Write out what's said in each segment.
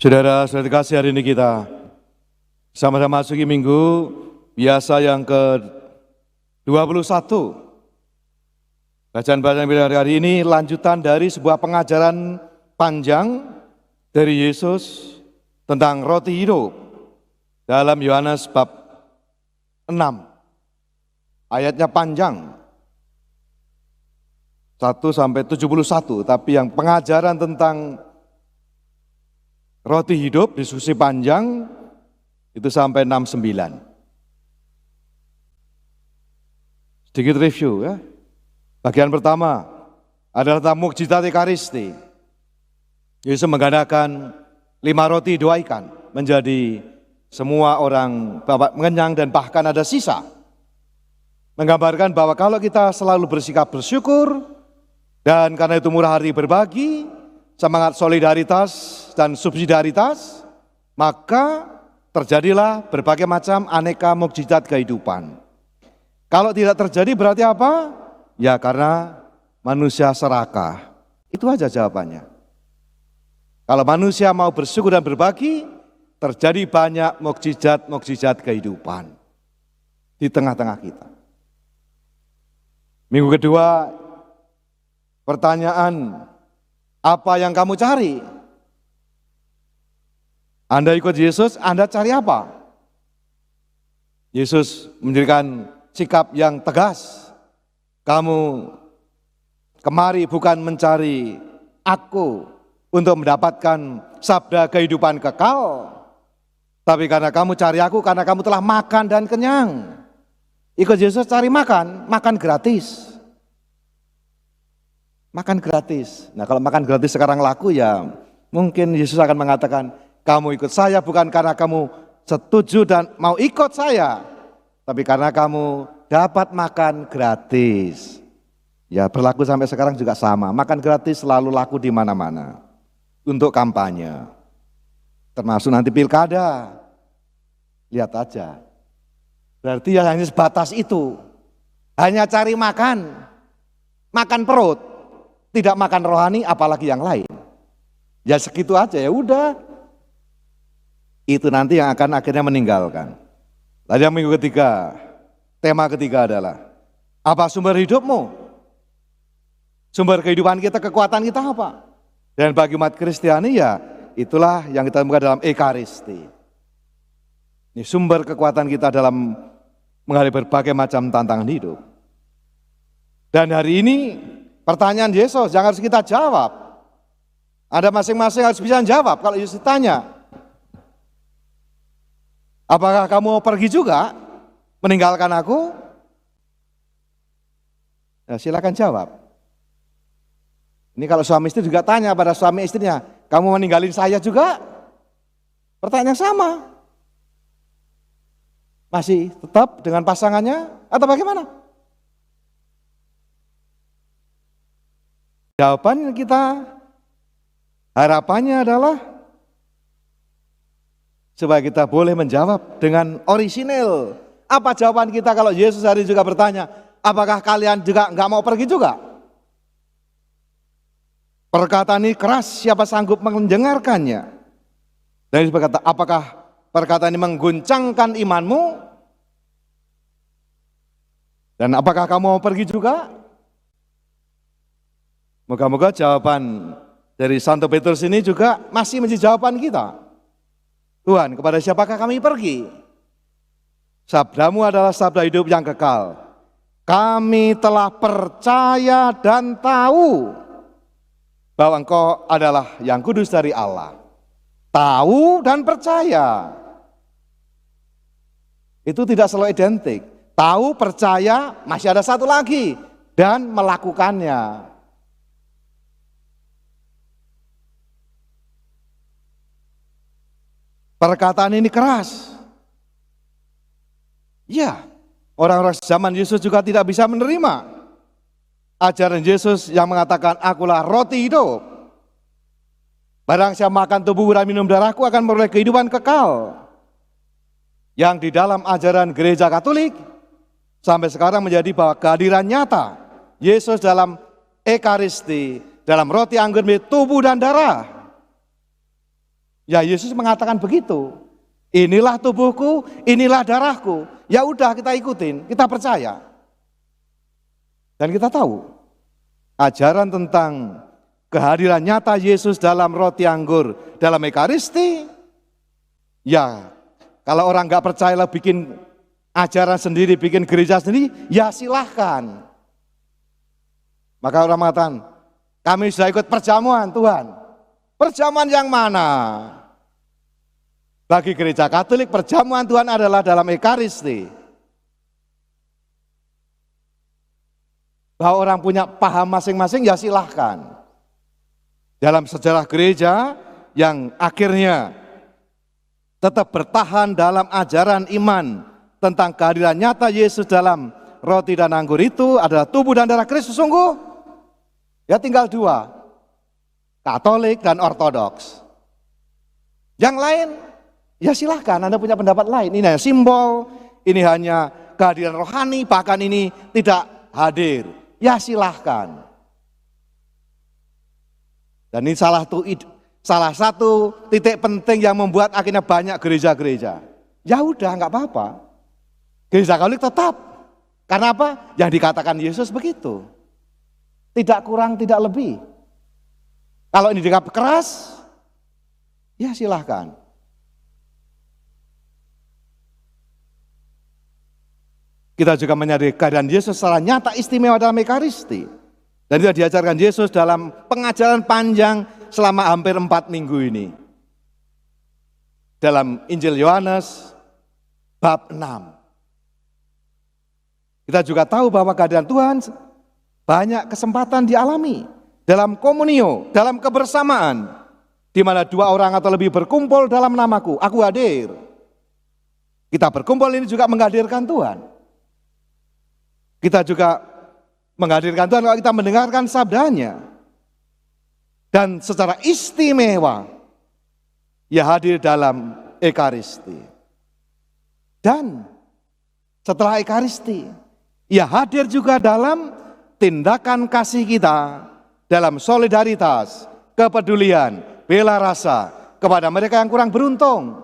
Saudara-saudara dikasih, hari ini kita sama-sama masuki minggu biasa yang ke-21. Bacaan-bacaan hari ini lanjutan dari sebuah pengajaran panjang dari Yesus tentang roti hidup dalam Yohanes bab 6. Ayatnya panjang 1-71, tapi yang pengajaran tentang roti hidup, diskusi panjang, itu sampai 6-9. Sedikit review ya. Bagian pertama adalah tentang mukjizat Ekaristi. Yesus menggandakan 5 roti 2 ikan menjadi semua orang mengenyang dan bahkan ada sisa. Menggambarkan bahwa kalau kita selalu bersikap bersyukur dan karena itu murah hati berbagi, semangat solidaritas dan subsidiaritas, maka terjadilah berbagai macam aneka mukjizat kehidupan. Kalau tidak terjadi berarti apa? Ya karena manusia serakah. Itu aja jawabannya. Kalau manusia mau bersyukur dan berbagi, terjadi banyak mukjizat-mukjizat kehidupan di tengah-tengah kita. Minggu kedua, pertanyaan, apa yang kamu cari? Anda ikut Yesus, Anda cari apa? Yesus menunjukkan sikap yang tegas. Kamu kemari bukan mencari aku untuk mendapatkan sabda kehidupan kekal, tapi karena kamu cari aku, karena kamu telah makan dan kenyang. Ikut Yesus cari makan, makan gratis. Makan gratis. Nah kalau makan gratis sekarang laku, ya mungkin Yesus akan mengatakan, kamu ikut saya bukan karena kamu setuju dan mau ikut saya, tapi karena kamu dapat makan gratis. Ya berlaku sampai sekarang juga sama. Makan gratis selalu laku di mana-mana. Untuk kampanye. Termasuk nanti pilkada. Lihat aja. Berarti ya hanya sebatas itu. Hanya cari makan. Makan perut. Tidak makan rohani apalagi yang lain. Ya segitu aja, ya udah. Itu nanti yang akan akhirnya meninggalkan. Lalu yang minggu ketiga, tema ketiga adalah, apa sumber hidupmu? Sumber kehidupan kita, kekuatan kita apa? Dan bagi umat Kristiani ya itulah yang kita temukan dalam Ekaristi. Ini sumber kekuatan kita dalam menghadapi berbagai macam tantangan hidup. Dan hari ini pertanyaan Yesus yang harus kita jawab. Anda masing-masing harus bisa jawab kalau Yesus ditanya. Apakah kamu mau pergi juga meninggalkan aku? Ya, silakan jawab. Ini kalau suami istri juga tanya pada suami istrinya, kamu meninggalin saya juga? Pertanyaan sama. Masih tetap dengan pasangannya atau bagaimana? Jawaban kita, harapannya adalah supaya kita boleh menjawab dengan orisinil. Apa jawaban kita kalau Yesus hari ini juga bertanya, apakah kalian juga nggak mau pergi juga? Perkataan ini keras, siapa sanggup mendengarkannya? Dan Yesus berkata, apakah perkataan ini mengguncangkan imanmu? Dan apakah kamu mau pergi juga? Moga-moga jawaban dari Santo Petrus ini juga masih menjadi jawaban kita. Tuhan, kepada siapakah kami pergi? Sabdamu adalah sabda hidup yang kekal. Kami telah percaya dan tahu bahwa Engkau adalah yang kudus dari Allah. Tahu dan percaya. Itu tidak selalu identik. Tahu, percaya, masih ada satu lagi. Dan melakukannya. Perkataan ini keras. Ya, orang-orang zaman Yesus juga tidak bisa menerima ajaran Yesus yang mengatakan, akulah roti hidup. Barang siapa makan tubuh dan minum darahku akan memperoleh kehidupan kekal. Yang di dalam ajaran gereja Katolik sampai sekarang menjadi bahwa kehadiran nyata Yesus dalam Ekaristi, dalam roti anggur tubuh dan darah. Ya Yesus mengatakan begitu. Inilah tubuhku, inilah darahku. Ya udah kita ikutin, kita percaya. Dan kita tahu ajaran tentang kehadiran nyata Yesus dalam roti anggur, dalam Ekaristi. Ya kalau orang nggak percaya lah bikin ajaran sendiri, bikin gereja sendiri, ya silahkan. Maka orang mengatakan, kami sudah ikut perjamuan Tuhan. Perjamuan yang mana? Bagi gereja Katolik, perjamuan Tuhan adalah dalam Ekaristi. Bahwa orang punya paham masing-masing, ya silahkan. Dalam sejarah gereja yang akhirnya tetap bertahan dalam ajaran iman tentang kehadiran nyata Yesus dalam roti dan anggur itu adalah tubuh dan darah Kristus, sungguh ya tinggal dua, Katolik dan Ortodoks. Yang lain ya silahkan, Anda punya pendapat lain. Ini hanya simbol, ini hanya kehadiran rohani, bahkan ini tidak hadir. Ya silahkan. Dan ini salah satu titik penting yang membuat akhirnya banyak gereja-gereja. Ya udah, nggak apa-apa. Gereja Katolik tetap. Karena apa? Yang dikatakan Yesus begitu. Tidak kurang, tidak lebih. Kalau ini dianggap keras, ya silahkan. Kita juga menyadari kehadiran Yesus secara nyata istimewa dalam Ekaristi. Dan itu diajarkan Yesus dalam pengajaran panjang selama hampir 4 minggu ini. Dalam Injil Yohanes bab 6. Kita juga tahu bahwa kehadiran Tuhan banyak kesempatan dialami dalam komunio, dalam kebersamaan, di mana 2 orang atau lebih berkumpul dalam namaku, aku hadir. Kita berkumpul ini juga menghadirkan Tuhan. Kita juga menghadirkan Tuhan kalau kita mendengarkan sabdanya. Dan secara istimewa, ia hadir dalam Ekaristi. Dan setelah Ekaristi, ia hadir juga dalam tindakan kasih kita, dalam solidaritas, kepedulian, bela rasa kepada mereka yang kurang beruntung.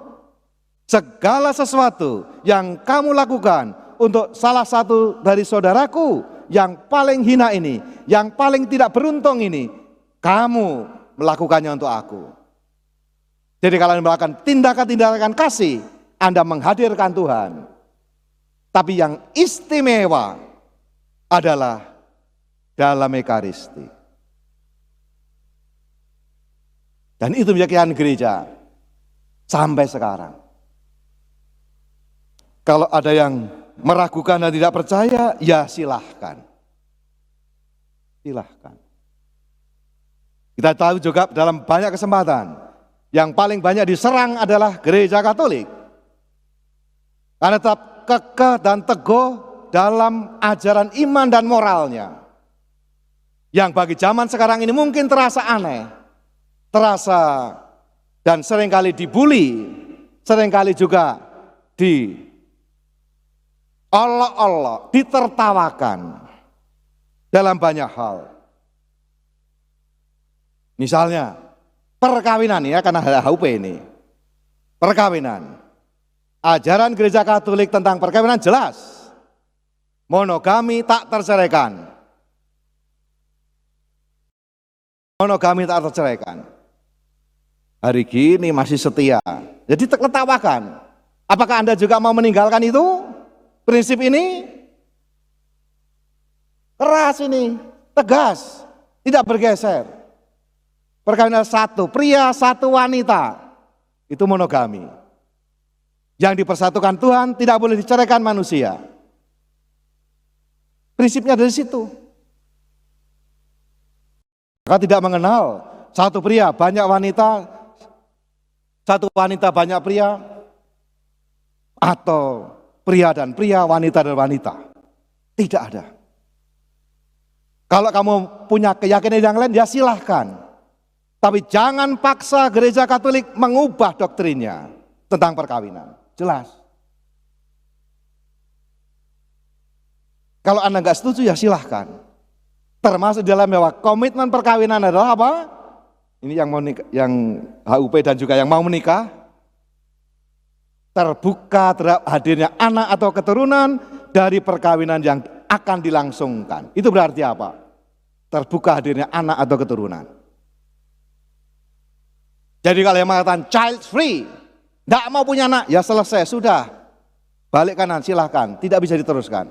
Segala sesuatu yang kamu lakukan untuk salah satu dari saudaraku yang paling hina ini, yang paling tidak beruntung ini, kamu melakukannya untuk aku. Jadi kalau Anda melakukan tindakan-tindakan kasih, Anda menghadirkan Tuhan. Tapi yang istimewa adalah dalam Ekaristi. Dan itu menjadi keyakinan gereja sampai sekarang. Kalau ada yang meragukan dan tidak percaya, ya silahkan. Silahkan. Kita tahu juga dalam banyak kesempatan, yang paling banyak diserang adalah gereja Katolik. Karena tetap kekeh dan teguh dalam ajaran iman dan moralnya. Yang bagi zaman sekarang ini mungkin terasa aneh, terasa dan seringkali dibully, seringkali juga diolok-olok, ditertawakan dalam banyak hal. Misalnya perkawinan ya, karena ada HUP ini. Perkawinan. Ajaran gereja Katolik tentang perkawinan jelas. Monogami tak terceraikan. Monogami tak terceraikan. Hari gini masih setia. Jadi tertawakan. Apakah Anda juga mau meninggalkan itu? Prinsip ini keras ini, tegas, tidak bergeser. Perkawinan satu pria, satu wanita, itu monogami. Yang dipersatukan Tuhan tidak boleh diceraikan manusia. Prinsipnya dari situ. Maka tidak mengenal satu pria banyak wanita, satu wanita banyak pria, atau pria dan pria, wanita dan wanita. Tidak ada. Kalau kamu punya keyakinan yang lain, ya silahkan. Tapi jangan paksa gereja Katolik mengubah doktrinnya tentang perkawinan. Jelas. Kalau Anda nggak setuju, ya silahkan. Termasuk dalam bahwa komitmen perkawinan adalah apa? ini yang mau nikah, yang HUP dan juga yang mau menikah, terbuka terhadap hadirnya anak atau keturunan dari perkawinan yang akan dilangsungkan. Itu berarti apa? Terbuka hadirnya anak atau keturunan. Jadi kalau yang mengatakan child free, tidak mau punya anak, ya selesai, sudah. Balik kanan, silahkan, tidak bisa diteruskan.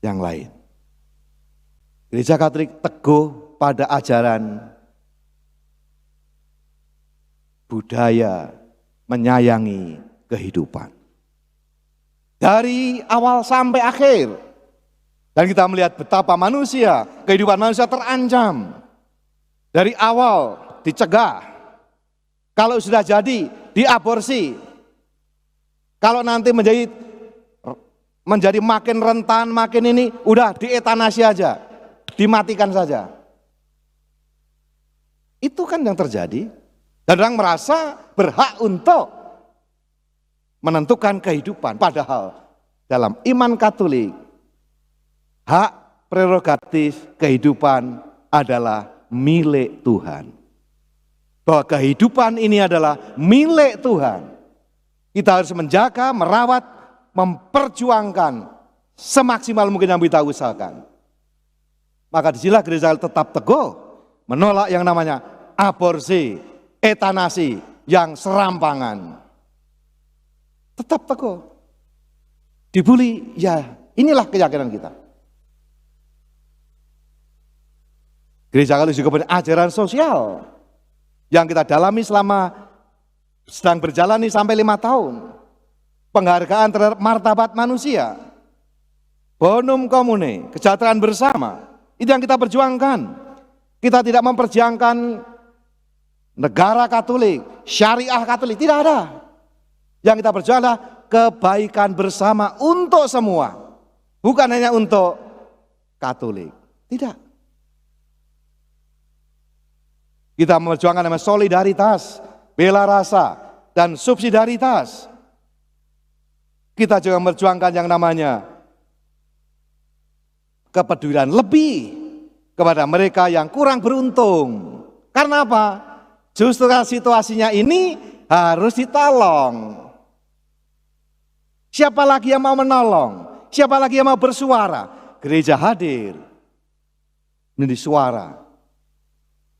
Yang lain. Gereja Katolik teguh pada ajaran budaya menyayangi kehidupan. Dari awal sampai akhir. Dan kita melihat betapa manusia, kehidupan manusia terancam. Dari awal dicegah. Kalau sudah jadi, diaborsi. Kalau nanti menjadi makin rentan, makin ini, udah dietanasi aja. Dimatikan saja. Itu kan yang terjadi. Dan orang merasa berhak untuk menentukan kehidupan. Padahal dalam iman Katolik, hak prerogatif kehidupan adalah milik Tuhan. Bahwa kehidupan ini adalah milik Tuhan. Kita harus menjaga, merawat, memperjuangkan semaksimal mungkin yang kita usahakan. Maka disinilah gereja tetap teguh menolak yang namanya aborsi, etanasi yang serampangan. Tetap teguh. Dibully, ya inilah keyakinan kita. Gereja Katolik juga punya ajaran sosial yang kita dalami selama sedang berjalani sampai 5 tahun. Penghargaan terhadap martabat manusia. Bonum comune, kesejahteraan bersama. Itu yang kita perjuangkan. Kita tidak memperjuangkan negara Katolik, syariah Katolik, tidak ada. Yang kita perjuangkan adalah kebaikan bersama untuk semua. Bukan hanya untuk Katolik. Tidak. Kita memperjuangkan namanya solidaritas, bela rasa, dan subsidiaritas. Kita juga memperjuangkan yang namanya kepedulian lebih kepada mereka yang kurang beruntung. Karena apa? Justru situasinya ini harus ditolong. Siapa lagi yang mau menolong? Siapa lagi yang mau bersuara? Gereja hadir menjadi suara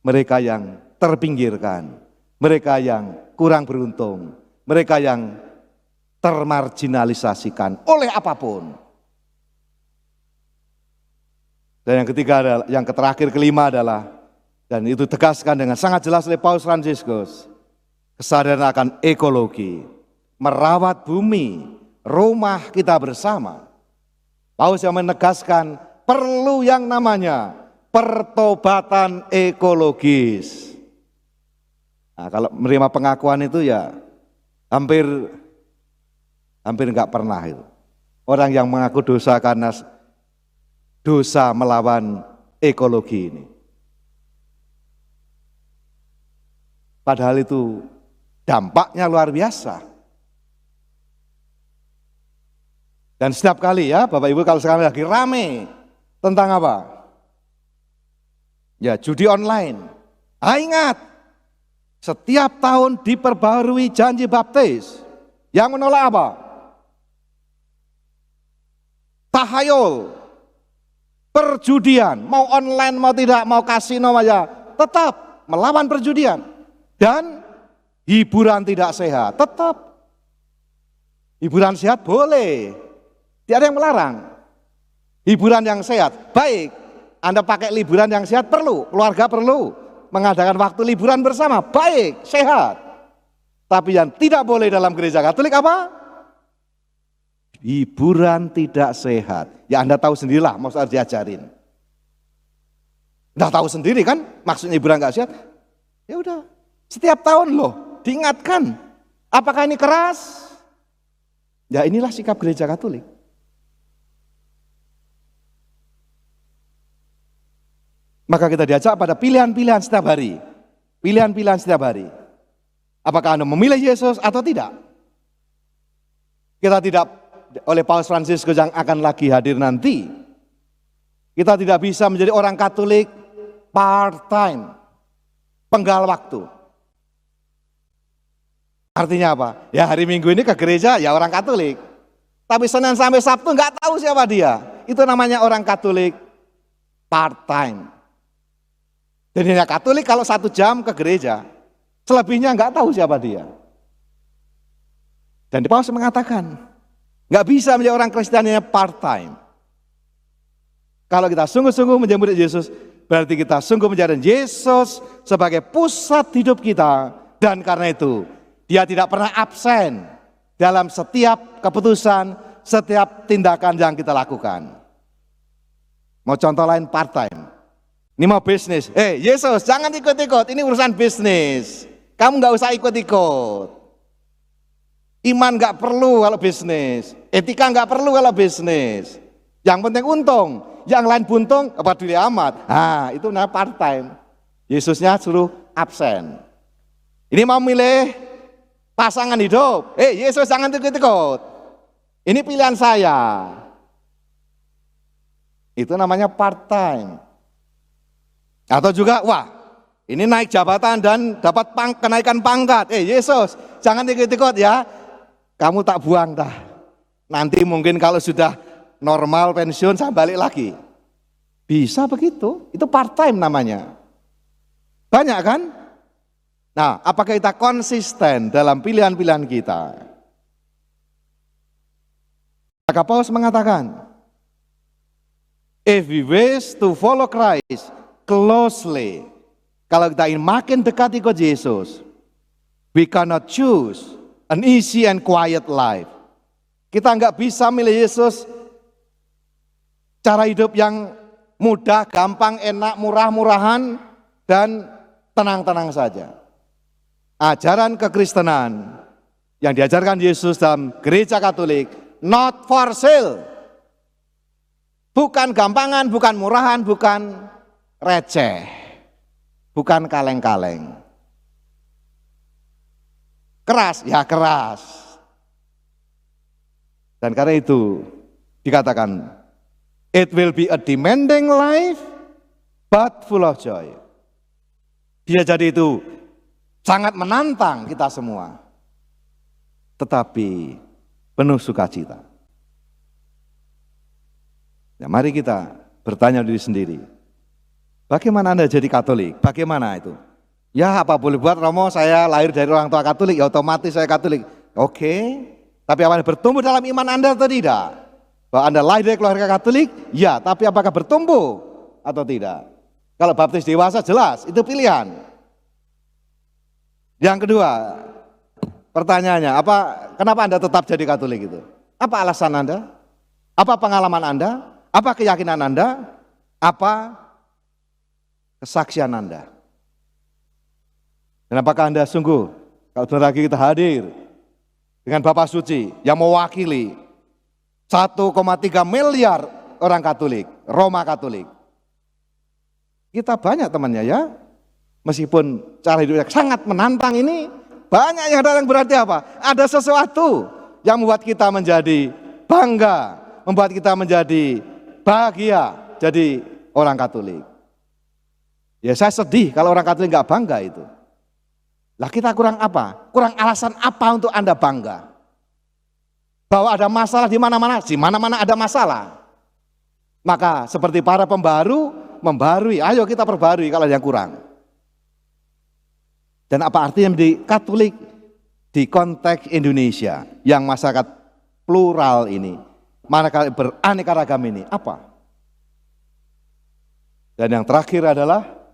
mereka yang terpinggirkan, mereka yang kurang beruntung, mereka yang termarginalisasikan oleh apapun. Dan yang ketiga adalah, yang terakhir kelima adalah, dan itu tegaskan dengan sangat jelas oleh Paus Fransiskus, kesadaran akan ekologi, merawat bumi, rumah kita bersama. Paus yang menegaskan perlu yang namanya pertobatan ekologis. Nah, kalau menerima pengakuan itu ya hampir enggak pernah itu. Orang yang mengaku dosa karena dosa melawan ekologi ini. Padahal itu dampaknya luar biasa. Dan setiap kali ya Bapak Ibu kalau sekarang lagi rame tentang apa? Ya judi online. Ingat, setiap tahun diperbarui janji baptis. Yang menolak apa? Tahayul, perjudian, mau online mau tidak, mau kasino aja, tetap melawan perjudian. Dan hiburan tidak sehat, tetap. Hiburan sehat boleh. Tidak ada yang melarang. Hiburan yang sehat, baik. Anda pakai liburan yang sehat perlu, keluarga perlu. Mengadakan waktu liburan bersama, baik, sehat. Tapi yang tidak boleh dalam gereja Katolik apa? Hiburan tidak sehat. Ya Anda tahu sendirilah, mau harus diajarin. Anda tahu sendiri kan, maksudnya hiburan gak sehat. Ya udah, setiap tahun loh, diingatkan. Apakah ini keras? Ya inilah sikap gereja Katolik. Maka kita diajak pada pilihan-pilihan setiap hari. Pilihan-pilihan setiap hari. Apakah Anda memilih Yesus atau tidak? Kita tidak oleh Paus Fransiskus yang akan lagi hadir nanti. Kita tidak bisa menjadi orang Katolik part-time, penggal waktu. Artinya apa? Ya hari Minggu ini ke gereja ya orang Katolik. Tapi Senin sampai Sabtu nggak tahu siapa dia. Itu namanya orang Katolik part-time. Jadi hanya Katolik kalau 1 jam ke gereja. Selebihnya nggak tahu siapa dia. Dan Paus mengatakan, nggak bisa menjadi orang Kristen hanya part-time. Kalau kita sungguh-sungguh menjadi murid Yesus, berarti kita sungguh menjadikan Yesus sebagai pusat hidup kita. Dan karena itu, dia tidak pernah absen dalam setiap keputusan, setiap tindakan yang kita lakukan. Mau contoh lain part-time. Ini mau bisnis. Yesus jangan ikut-ikut, ini urusan bisnis. Kamu nggak usah ikut-ikut. Iman nggak perlu kalau bisnis. Etika nggak perlu kalau bisnis. Yang penting untung. Yang lain buntung, apa peduli amat. Itu namanya part-time. Yesusnya suruh absen. Ini mau milih pasangan hidup. Yesus jangan ikut-ikut. Ini pilihan saya. Itu namanya part-time. Atau juga, ini naik jabatan dan dapat kenaikan pangkat. Yesus, jangan ikut-ikut ya. Kamu tak buang dah. Nanti mungkin kalau sudah normal pensiun saya balik lagi. Bisa begitu, itu part-time namanya. Banyak kan? Nah, apakah kita konsisten dalam pilihan-pilihan kita? Maka Paulus mengatakan, if we wish to follow Christ closely, kalau kita ingin makin dekat ikut Yesus, we cannot choose an easy and quiet life. Kita nggak bisa milih Yesus cara hidup yang mudah, gampang, enak, murah-murahan, dan tenang-tenang saja. Ajaran kekristenan yang diajarkan Yesus dalam gereja Katolik, not for sale. Bukan gampangan, bukan murahan, bukan receh, bukan kaleng-kaleng. Keras, ya keras. Dan karena itu dikatakan, it will be a demanding life, but full of joy. Bisa jadi itu sangat menantang kita semua, tetapi penuh sukacita. Ya, mari kita bertanya diri sendiri, bagaimana Anda jadi Katolik? Bagaimana itu? Ya apa boleh buat, Romo, saya lahir dari orang tua Katolik, ya otomatis saya Katolik. Oke, tapi apa Anda bertumbuh dalam iman Anda atau tidak? Bahwa Anda lahir dari keluarga Katolik, ya, tapi apakah bertumbuh atau tidak? Kalau baptis dewasa jelas, itu pilihan. Yang kedua, pertanyaannya, kenapa Anda tetap jadi Katolik itu? Apa alasan Anda? Apa pengalaman Anda? Apa keyakinan Anda? Apa kesaksian Anda? Dan apakah Anda sungguh, kalau bentar lagi kita hadir dengan Bapak Suci yang mewakili 1,3 miliar orang Katolik, Roma Katolik. Kita banyak temannya ya, meskipun cara hidupnya sangat menantang ini, banyak yang ada yang berarti apa? Ada sesuatu yang membuat kita menjadi bangga, membuat kita menjadi bahagia jadi orang Katolik. Ya saya sedih kalau orang Katolik nggak bangga itu. Lah kita kurang apa? Kurang alasan apa untuk Anda bangga? Bahwa ada masalah di mana-mana ada masalah. Maka seperti para pembaru, membarui, ayo kita perbarui kalau ada yang kurang. Dan apa artinya menjadi Katolik di konteks Indonesia yang masyarakat plural ini, masyarakat beraneka ragam ini, apa? Dan yang terakhir adalah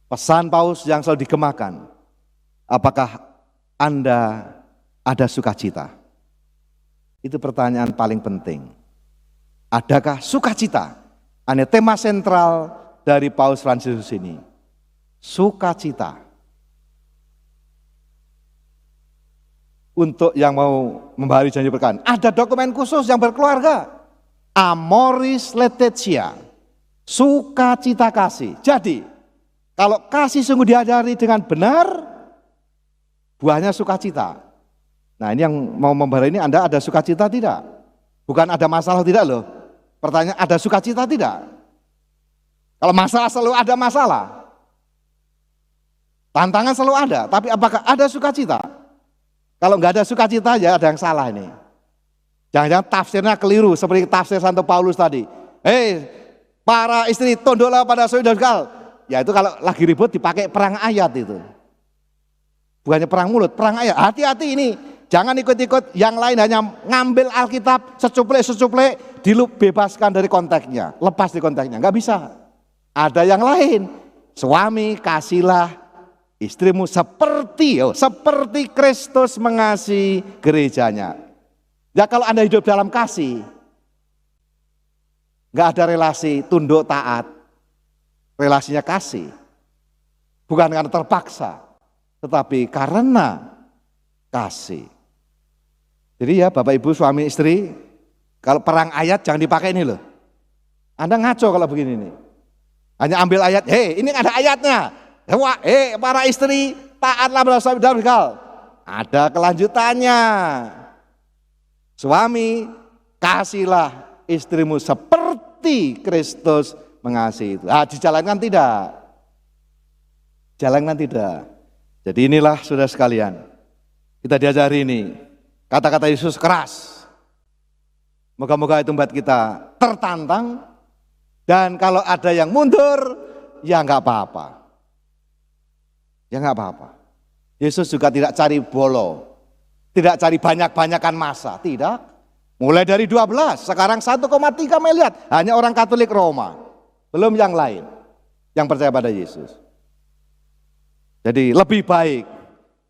pesan Paus yang selalu digemakan. Apakah Anda ada sukacita? Itu pertanyaan paling penting. Adakah sukacita? Ini tema sentral dari Paus Fransiskus ini. Sukacita. Untuk yang mau membahari janji berkahan, ada dokumen khusus yang berkeluarga. Amoris Laetitia. Sukacita kasih. Jadi, kalau kasih sungguh diajari dengan benar, buahnya sukacita. Nah ini yang mau membara ini, Anda ada sukacita tidak? Bukan ada masalah tidak loh. Pertanyaan, ada sukacita tidak? Kalau masalah selalu ada masalah. Tantangan selalu ada, tapi apakah ada sukacita? Kalau nggak ada sukacita ya ada yang salah ini. Jangan-jangan tafsirnya keliru seperti tafsir Santo Paulus tadi. Para istri tunduklah pada suami. Ya itu kalau lagi ribut dipakai perang ayat itu. Bukannya perang mulut, perang ayat. Hati-hati ini. Jangan ikut-ikut yang lain, hanya ngambil Alkitab secuplek-secuplek, dibebaskan dari konteksnya, lepas di konteksnya. Enggak bisa. Ada yang lain. Suami, kasihlah istrimu seperti Kristus mengasihi gerejanya. Ya kalau Anda hidup dalam kasih, enggak ada relasi tunduk taat, relasinya kasih. Bukan karena terpaksa, tetapi karena kasih. Jadi ya Bapak Ibu suami istri, kalau perang ayat jangan dipakai ini loh. Anda ngaco kalau begini nih. Hanya ambil ayat, ini ada ayatnya. Para istri taatlah pada suami dan ada kelanjutannya. Suami, kasihlah istrimu seperti Kristus mengasihi itu. Dijalankan tidak? Jalankan tidak. Jadi inilah saudara sekalian, kita diajari ini, kata-kata Yesus keras. Moga-moga itu membuat kita tertantang, dan kalau ada yang mundur, ya enggak apa-apa. Ya enggak apa-apa. Yesus juga tidak cari bolo, tidak cari banyak-banyakan massa, tidak. Mulai dari 12, sekarang 1,3 miliar, hanya orang Katolik Roma, belum yang lain yang percaya pada Yesus. Jadi lebih baik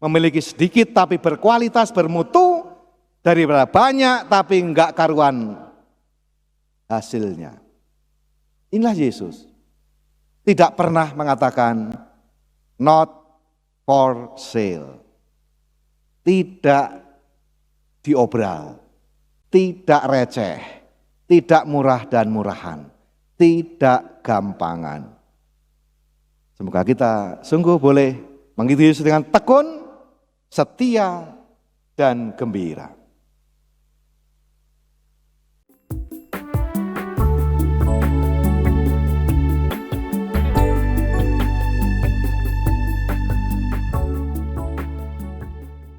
memiliki sedikit tapi berkualitas, bermutu, daripada banyak tapi enggak karuan hasilnya. Inilah Yesus. Tidak pernah mengatakan not for sale. Tidak diobral, tidak receh, tidak murah dan murahan, tidak gampangan. Semoga kita sungguh boleh mengikuti Yesus dengan tekun, setia, dan gembira.